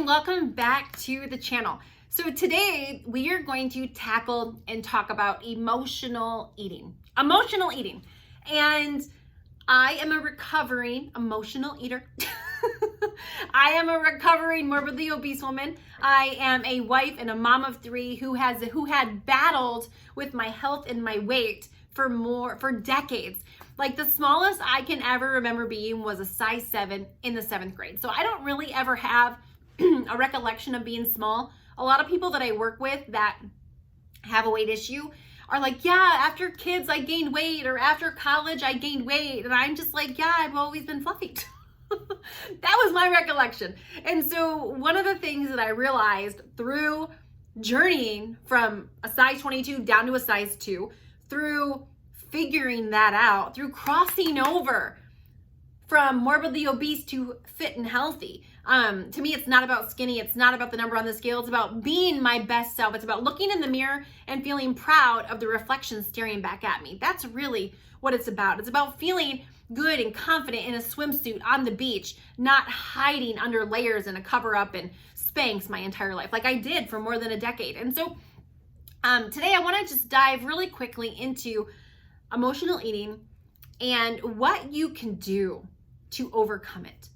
and welcome back to the channel. So today we are going to tackle and talk about emotional eating. Emotional eating. And I am a recovering emotional eater. I am a recovering morbidly obese woman. I am a wife and a mom of three who had battled with my health and my weight for decades. Like, the smallest I can ever remember being was a size 7 in the 7th grade. So I don't really ever have a recollection of being small. A lot of people that I work with that have a weight issue are like, yeah, after kids I gained weight, or after college I gained weight. And I'm just like, yeah, I've always been fluffy. That was my recollection. And so one of the things that I realized through journeying from a size 22 down to a size 2, through figuring that out, through crossing over from morbidly obese to fit and healthy. To me, it's not about skinny. It's not about the number on the scale. It's about being my best self. It's about looking in the mirror and feeling proud of the reflection staring back at me. That's really what it's about. It's about feeling good and confident in a swimsuit on the beach, not hiding under layers and a cover up and Spanx my entire life, like I did for more than a decade. And so today I want to just dive really quickly into emotional eating and what you can do to overcome it.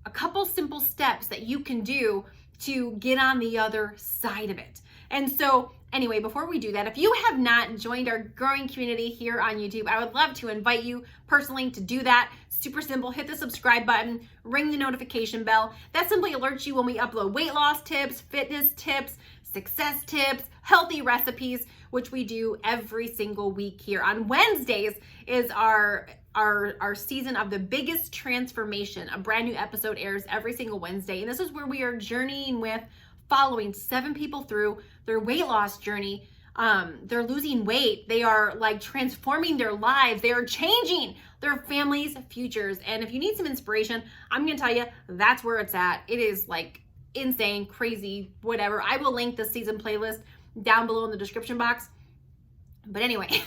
A couple simple steps that you can do to get on the other side of it. And so anyway, before we do that, if you have not joined our growing community here on YouTube, I would love to invite you personally to do that. Super simple. Hit the subscribe button, ring the notification bell. That simply alerts you when we upload weight loss tips, fitness tips, success tips, healthy recipes, which we do every single week here. On Wednesdays is our season of the biggest transformation. A brand new episode airs every single Wednesday. And this is where we are journeying with following 7 people through their weight loss journey. They're losing weight. They are like transforming their lives. They are changing their families' futures. And if you need some inspiration, I'm going to tell you that's where it's at. It is like insane, crazy, whatever. I will link the season playlist down below in the description box. But anyway,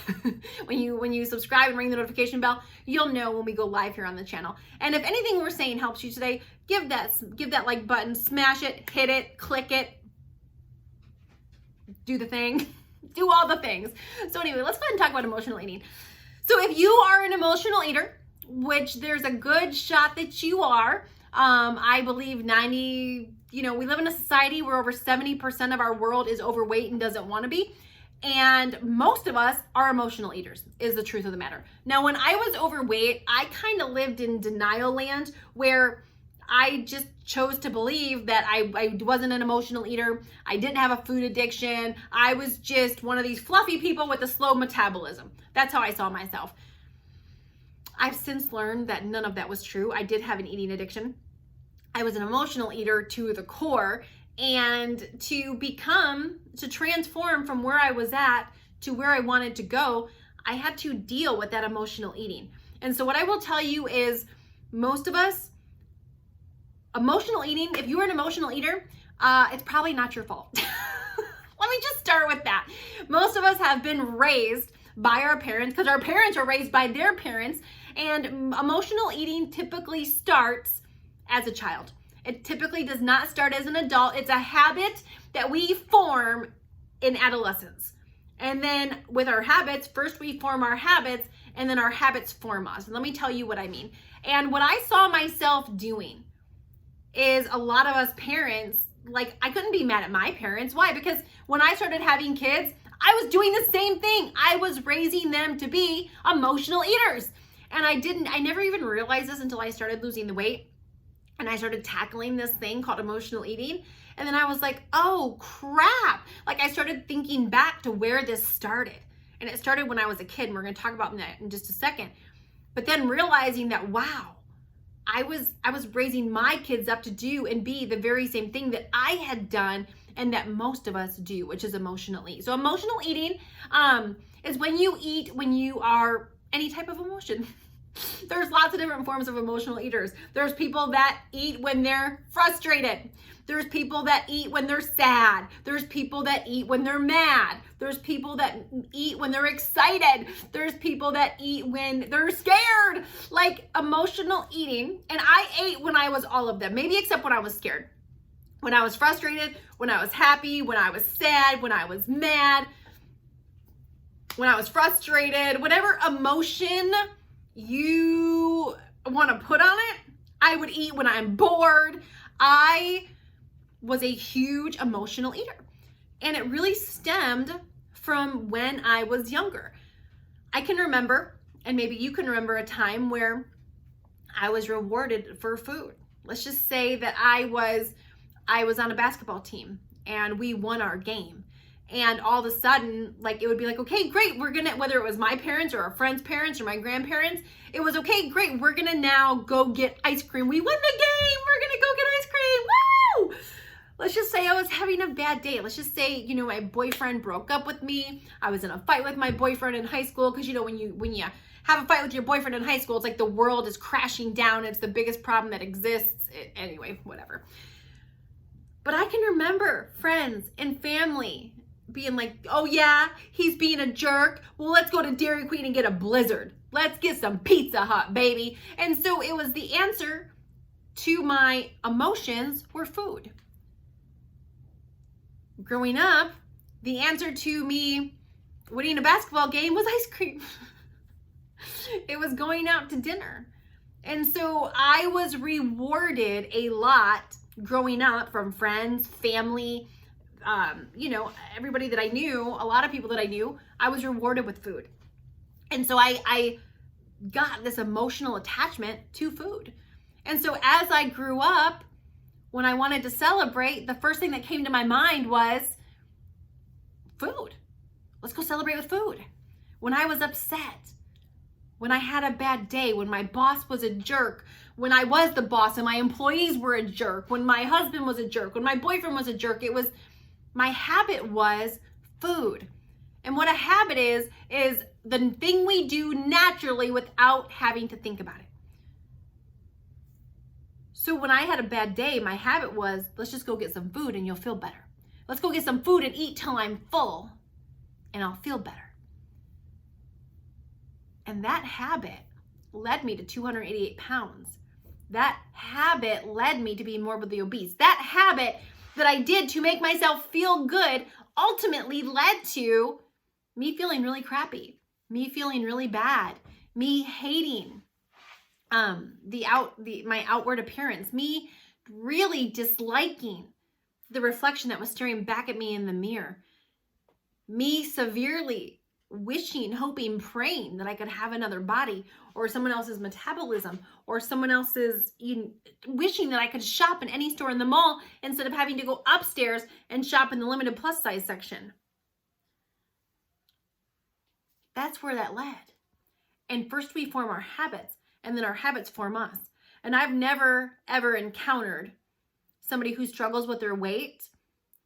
when you subscribe and ring the notification bell, you'll know when we go live here on the channel. And if anything we're saying helps you today, give that like button, smash it, hit it, click it, do the thing, do all the things. So anyway, let's go ahead and talk about emotional eating. So if you are an emotional eater, which there's a good shot that you are, I believe we live in a society where over 70% of our world is overweight and doesn't want to be. And most of us are emotional eaters, is the truth of the matter. Now, when I was overweight, I kind of lived in denial land, where I just chose to believe that I wasn't an emotional eater. I didn't have a food addiction. I was just one of these fluffy people with a slow metabolism. That's how I saw myself. I've since learned that none of that was true. I did have an eating addiction. I was an emotional eater to the core. And to transform from where I was at to where I wanted to go, I had to deal with that emotional eating. And so what I will tell you is, most of us, emotional eating, if you are an emotional eater, it's probably not your fault. Let me just start with that. Most of us have been raised by our parents, because our parents were raised by their parents, and emotional eating typically starts as a child. It typically does not start as an adult. It's a habit that we form in adolescence. And then with our habits, first we form our habits, and then our habits form us. And let me tell you what I mean. And what I saw myself doing is, a lot of us parents, like, I couldn't be mad at my parents. Why? Because when I started having kids, I was doing the same thing. I was raising them to be emotional eaters. And I never even realized this until I started losing the weight. And I started tackling this thing called emotional eating. And then I was like, oh crap. Like, I started thinking back to where this started. And it started when I was a kid. And we're going to talk about that in just a second. But then realizing that, wow, I was raising my kids up to do and be the very same thing that I had done and that most of us do, which is emotional eating. So emotional eating is when you eat when you are any type of emotion. There's lots of different forms of emotional eaters. There's people that eat when they're frustrated. There's people that eat when they're sad. There's people that eat when they're mad. There's people that eat when they're excited. There's people that eat when they're scared. Like emotional eating. And I ate when I was all of them, maybe except when I was scared. when I was frustrated, when I was happy, when I was sad, when I was mad, when I was frustrated, whatever emotion you want to put on it, I would eat. When I'm bored. I was a huge emotional eater. And it really stemmed from when I was younger. I can remember, and maybe you can remember, a time where I was rewarded for food. Let's just say that I was on a basketball team and we won our game. And all of a sudden, like, it would be like, okay, great, we're gonna, whether it was my parents or a friend's parents or my grandparents, it was, okay, great, we're gonna now go get ice cream. We won the game, we're gonna go get ice cream, woo! Let's just say I was having a bad day. Let's just say, my boyfriend broke up with me. I was in a fight with my boyfriend in high school, because when you have a fight with your boyfriend in high school, it's like the world is crashing down. It's the biggest problem that exists. Anyway, whatever. But I can remember friends and family being like, oh yeah, he's being a jerk. Well, let's go to Dairy Queen and get a Blizzard. Let's get some Pizza Hut, baby. And so it was the answer to my emotions were food. Growing up, the answer to me winning a basketball game was ice cream. It was going out to dinner. And so I was rewarded a lot growing up from friends, family, everybody that I knew, a lot of people that I knew, I was rewarded with food. And so I got this emotional attachment to food. And so as I grew up, when I wanted to celebrate, the first thing that came to my mind was food. Let's go celebrate with food. When I was upset, when I had a bad day, when my boss was a jerk, when I was the boss and my employees were a jerk, when my husband was a jerk, when my boyfriend was a jerk, my habit was food. And what a habit is the thing we do naturally without having to think about it. So when I had a bad day, my habit was, let's just go get some food and you'll feel better. Let's go get some food and eat till I'm full and I'll feel better. And that habit led me to 288 pounds. That habit led me to be morbidly obese. That habit that I did to make myself feel good ultimately led to me feeling really crappy, me feeling really bad, me hating my outward appearance, me really disliking the reflection that was staring back at me in the mirror, me severely wishing, hoping, praying that I could have another body or someone else's metabolism or someone else's, wishing that I could shop in any store in the mall instead of having to go upstairs and shop in the limited plus size section. That's where that led. And first we form our habits, and then our habits form us. And I've never, ever encountered somebody who struggles with their weight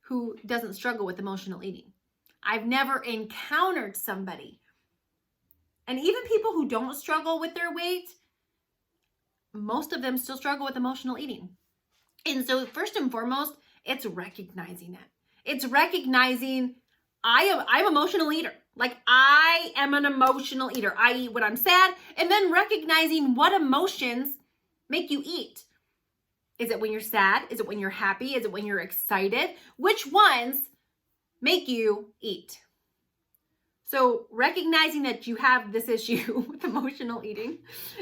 who doesn't struggle with emotional eating. I've never encountered somebody, and even people who don't struggle with their weight, most of them still struggle with emotional eating. And so first and foremost, it's recognizing it. It's recognizing I'm an emotional eater. Like, I am an emotional eater. I eat when I'm sad, and then recognizing what emotions make you eat. Is it when you're sad? Is it when you're happy? Is it when you're excited? Which ones make you eat? So recognizing that you have this issue with emotional eating.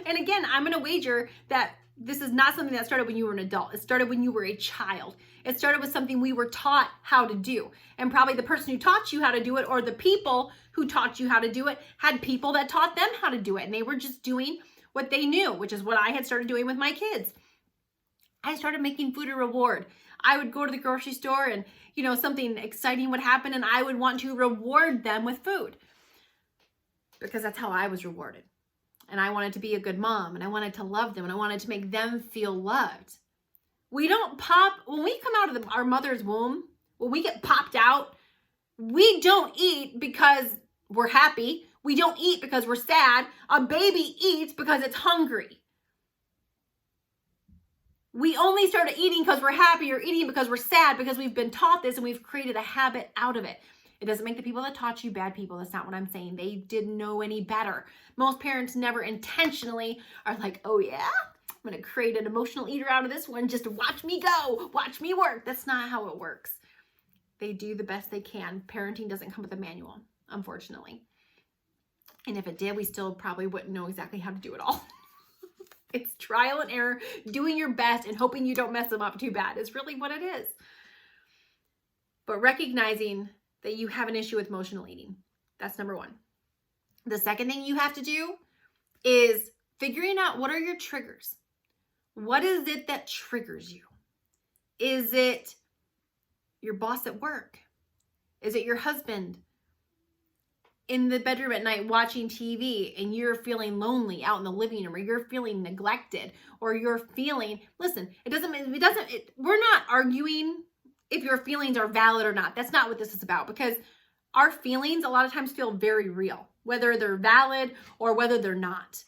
And again, I'm going to wager that this is not something that started when you were an adult. It started when you were a child. It started with something we were taught how to do. And probably the person who taught you how to do it, or the people who taught you how to do it, had people that taught them how to do it. And they were just doing what they knew, which is what I had started doing with my kids. I started making food a reward. I would go to the grocery store and, something exciting would happen, and I would want to reward them with food, because that's how I was rewarded. And I wanted to be a good mom, and I wanted to love them, and I wanted to make them feel loved. We don't pop, when we come out of our mother's womb, when we get popped out, we don't eat because we're happy. We don't eat because we're sad. A baby eats because it's hungry. We only started eating because we're happy, or eating because we're sad, because we've been taught this and we've created a habit out of it. It doesn't make the people that taught you bad people. That's not what I'm saying. They didn't know any better. Most parents never intentionally are like, oh yeah, I'm going to create an emotional eater out of this one. Just watch me go, watch me work. That's not how it works. They do the best they can. Parenting doesn't come with a manual, unfortunately. And if it did, we still probably wouldn't know exactly how to do it all. It's trial and error, doing your best and hoping you don't mess them up too bad is really what it is. But recognizing that you have an issue with emotional eating, that's number one. The second thing you have to do is figuring out what are your triggers. What is it that triggers you? Is it your boss at work? Is it your husband in the bedroom at night watching TV and you're feeling lonely out in the living room, or you're feeling neglected, or you're feeling, listen, we're not arguing if your feelings are valid or not. That's not what this is about, because our feelings a lot of times feel very real, whether they're valid or whether they're not.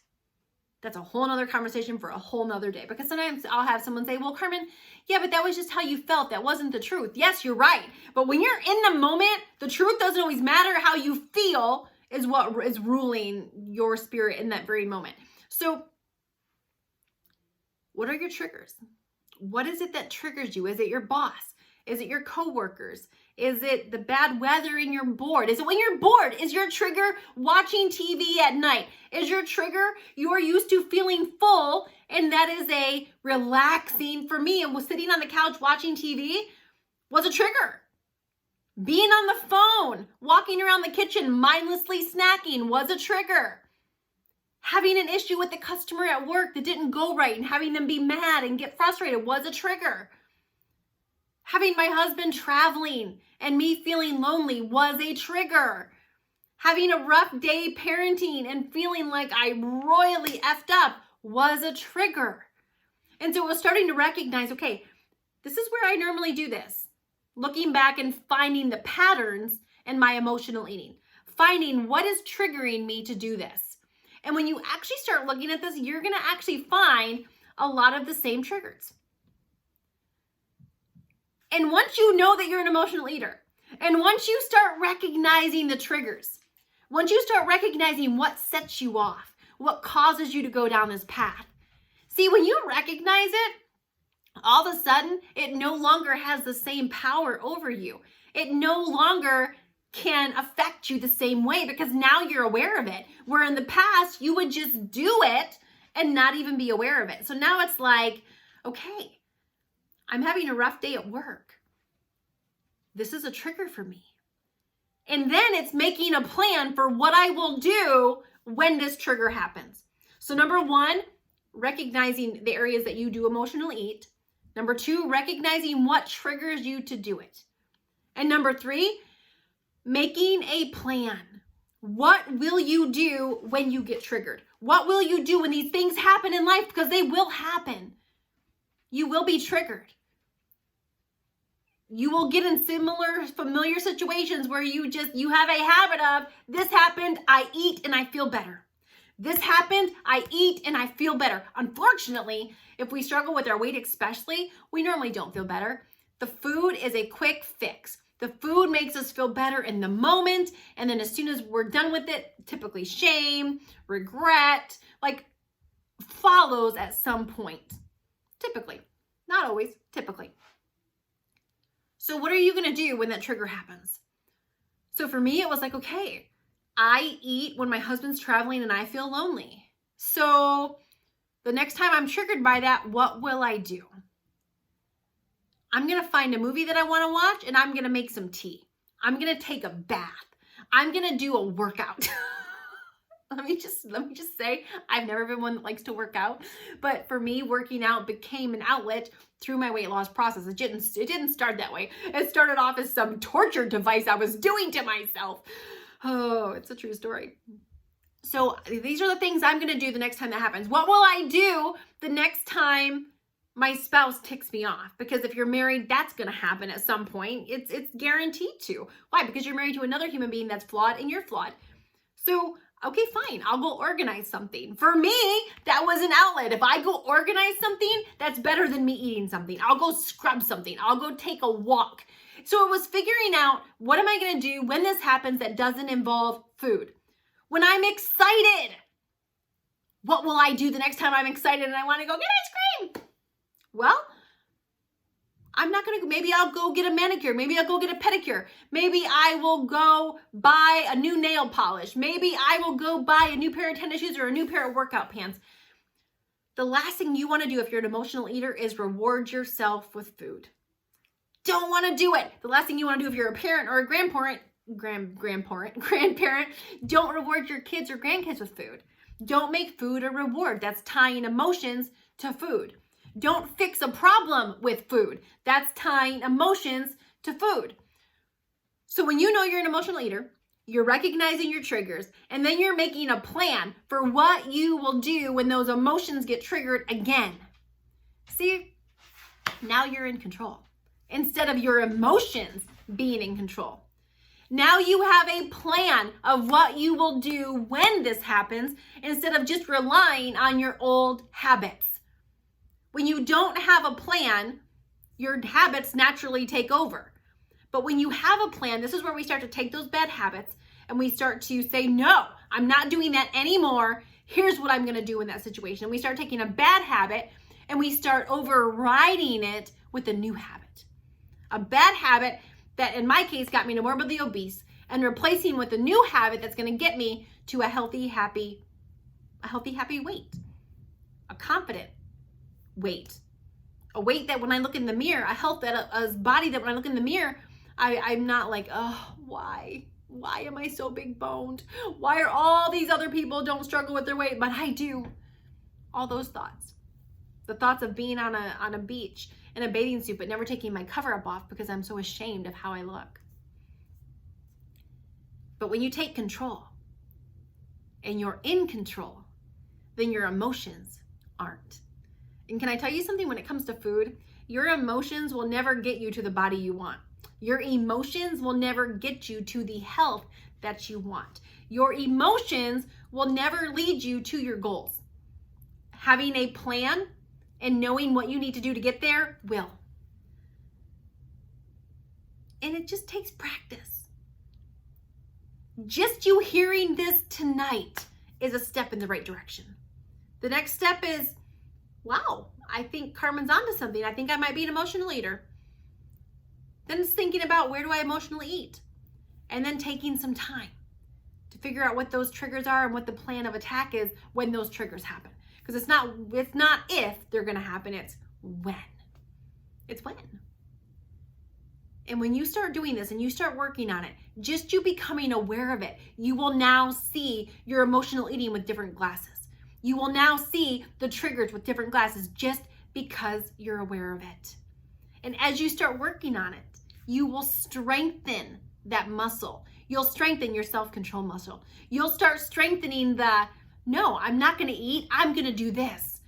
That's a whole nother conversation for a whole nother day, because sometimes I'll have someone say, well, Carmen, yeah, but that was just how you felt. That wasn't the truth. Yes, you're right. But when you're in the moment, the truth doesn't always matter. How you feel is what is ruling your spirit in that very moment. So what are your triggers? What is it that triggers you? Is it your boss? Is it your coworkers? Is it the bad weather and you're bored? Is it when you're bored? Is your trigger watching TV at night? Is your trigger you're used to feeling full, and that is a relaxing? For me, and was sitting on the couch watching TV was a trigger. Being on the phone, walking around the kitchen, mindlessly snacking was a trigger. Having an issue with the customer at work that didn't go right and having them be mad and get frustrated was a trigger. Having my husband traveling and me feeling lonely was a trigger. Having a rough day parenting and feeling like I royally effed up was a trigger. And so it was starting to recognize, okay, this is where I normally do this. Looking back and finding the patterns in my emotional eating. Finding what is triggering me to do this. And when you actually start looking at this, you're going to actually find a lot of the same triggers. And once you know that you're an emotional eater, and once you start recognizing the triggers, once you start recognizing what sets you off, what causes you to go down this path, see, when you recognize it, all of a sudden, it no longer has the same power over you. It no longer can affect you the same way, because now you're aware of it. Where in the past, you would just do it and not even be aware of it. So now it's like, okay, I'm having a rough day at work. This is a trigger for me. And then it's making a plan for what I will do when this trigger happens. So number one, recognizing the areas that you do emotional eat. Number two, recognizing what triggers you to do it. And number three, making a plan. What will you do when you get triggered? What will you do when these things happen in life? Because they will happen. You will be triggered. You will get in familiar situations where you have a habit of, this happened, I eat and I feel better. This happened, I eat and I feel better. Unfortunately, if we struggle with our weight especially, we normally don't feel better. The food is a quick fix. The food makes us feel better in the moment, and then as soon as we're done with it, typically shame, regret, follows at some point. Typically. Not always, typically. So what are you going to do when that trigger happens? So for me, it was like, okay, I eat when my husband's traveling and I feel lonely. So the next time I'm triggered by that, what will I do? I'm going to find a movie that I want to watch, and I'm going to make some tea. I'm going to take a bath. I'm going to do a workout. Let me just say, I've never been one that likes to work out, but for me, working out became an outlet through my weight loss process. It didn't start that way. It started off as some torture device I was doing to myself. Oh, it's a true story. So these are the things I'm going to do the next time that happens. What will I do the next time my spouse ticks me off? Because if you're married, that's going to happen at some point. It's guaranteed to. Why? Because you're married to another human being that's flawed and you're flawed. So, okay, fine. I'll go organize something. For me, that was an outlet. If I go organize something, that's better than me eating something. I'll go scrub something. I'll go take a walk. So it was figuring out, what am I going to do when this happens that doesn't involve food? When I'm excited. What will I do the next time I'm excited and I want to go get ice cream? Well, maybe I'll go get a manicure. Maybe I'll go get a pedicure. Maybe I will go buy a new nail polish. Maybe I will go buy a new pair of tennis shoes or a new pair of workout pants. The last thing you want to do if you're an emotional eater is reward yourself with food. Don't want to do it. The last thing you want to do if you're a parent or a grandparent, don't reward your kids or grandkids with food. Don't make food a reward. That's tying emotions to food. Don't fix a problem with food. That's tying emotions to food. So when you know you're an emotional eater, you're recognizing your triggers, and then you're making a plan for what you will do when those emotions get triggered again. See, now you're in control instead of your emotions being in control. Now you have a plan of what you will do when this happens instead of just relying on your old habits. When you don't have a plan, your habits naturally take over. But when you have a plan, this is where we start to take those bad habits and we start to say, no, I'm not doing that anymore. Here's what I'm going to do in that situation. And we start taking a bad habit and we start overriding it with a new habit. A bad habit that in my case got me to morbidly obese and replacing with a new habit that's going to get me to a healthy, happy weight, a confident weight, a weight that when I look in the mirror, a body that when I look in the mirror, I'm not like, oh, why am I so big boned? Why are all these other people don't struggle with their weight, but I do? All those thoughts, the thoughts of being on a beach in a bathing suit, but never taking my cover up off because I'm so ashamed of how I look. But when you take control and you're in control, then your emotions aren't. And can I tell you something when it comes to food? Your emotions will never get you to the body you want. Your emotions will never get you to the health that you want. Your emotions will never lead you to your goals. Having a plan and knowing what you need to do to get there will. And it just takes practice. Just you hearing this tonight is a step in the right direction. The next step is, wow, I think Carmen's onto something. I think I might be an emotional eater. Then it's thinking about where do I emotionally eat? And then taking some time to figure out what those triggers are and what the plan of attack is when those triggers happen. Because it's not if they're going to happen, it's when. It's when. And when you start doing this and you start working on it, just you becoming aware of it, you will now see your emotional eating with different glasses. You will now see the triggers with different glasses just because you're aware of it. And as you start working on it, you will strengthen that muscle. You'll strengthen your self-control muscle. You'll start strengthening no, I'm not going to eat. I'm going to do this.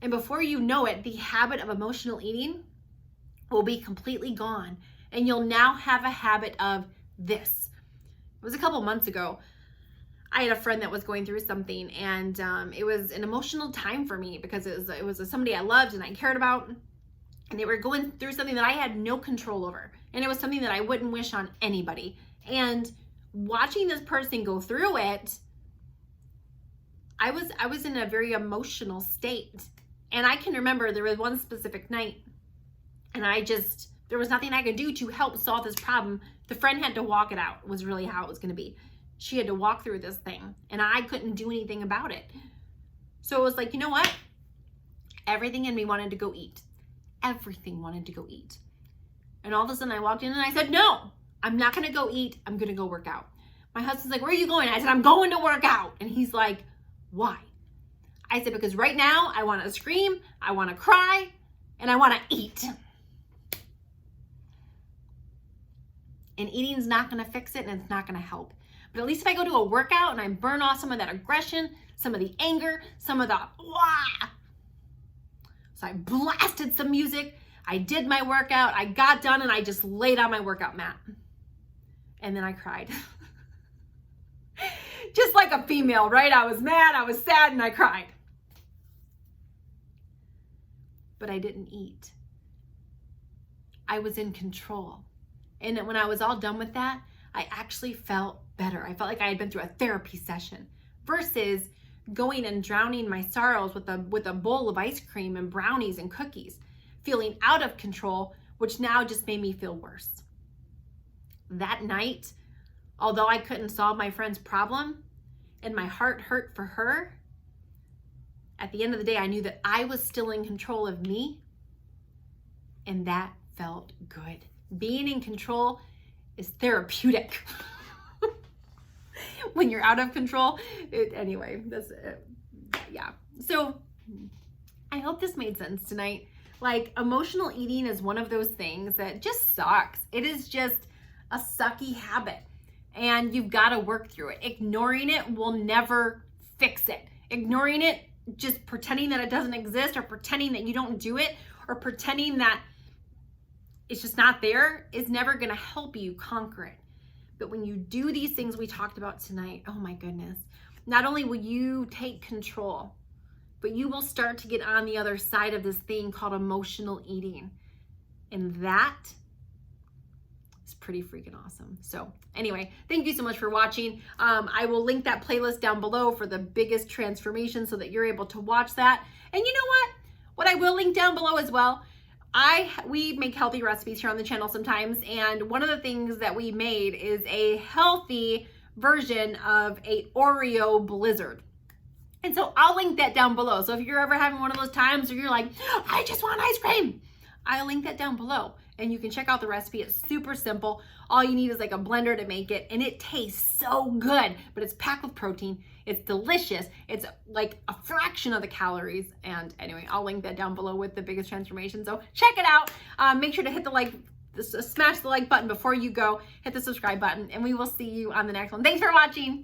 And before you know it, the habit of emotional eating will be completely gone. And you'll now have a habit of this. It was a couple months ago. I had a friend that was going through something, and it was an emotional time for me because it was somebody I loved and I cared about, and they were going through something that I had no control over, and it was something that I wouldn't wish on anybody. And watching this person go through it, I was in a very emotional state, and I can remember there was one specific night, and there was nothing I could do to help solve this problem. The friend had to walk it out, was really how it was going to be. She had to walk through this thing, and I couldn't do anything about it. So it was like, you know what? Everything in me wanted to go eat. Everything wanted to go eat. And all of a sudden I walked in and I said, no, I'm not going to go eat. I'm going to go work out. My husband's like, where are you going? I said, I'm going to work out. And he's like, why? I said, because right now I want to scream, I want to cry, and I want to eat. And eating's not going to fix it, and it's not going to help. But at least if I go to a workout and I burn off some of that aggression, some of the anger, some of the wah. So I blasted some music. I did my workout. I got done and I just laid on my workout mat. And then I cried. Just like a female, right? I was mad, I was sad, and I cried. But I didn't eat. I was in control. And when I was all done with that, I actually felt better. I felt like I had been through a therapy session versus going and drowning my sorrows with a bowl of ice cream and brownies and cookies, feeling out of control, which now just made me feel worse. That night, although I couldn't solve my friend's problem and my heart hurt for her, at the end of the day, I knew that I was still in control of me, and that felt good. Being in control is therapeutic. When you're out of control, anyway, that's it. Yeah. So I hope this made sense tonight. Like, emotional eating is one of those things that just sucks. It is just a sucky habit, and you've got to work through it. Ignoring it will never fix it. Ignoring it, just pretending that it doesn't exist, or pretending that you don't do it, or pretending that it's just not there, is never going to help you conquer it. But when you do these things we talked about tonight, oh my goodness, not only will you take control, but you will start to get on the other side of this thing called emotional eating. And that is pretty freaking awesome. So anyway, thank you so much for watching. I will link that playlist down below for the biggest transformation so that you're able to watch that. And you know what? What I will link down below as well, we make healthy recipes here on the channel sometimes, and one of the things that we made is a healthy version of a Oreo blizzard. And so I'll link that down below. So if you're ever having one of those times where you're like, I just want ice cream, I'll link that down below, and you can check out the recipe. It's super simple. All you need is like a blender to make it, and it tastes so good, but it's packed with protein. It's delicious. It's like a fraction of the calories. And anyway, I'll link that down below with the biggest transformation. So check it out. Make sure to hit the like, smash the like button before you go. Hit the subscribe button, and we will see you on the next one. Thanks for watching.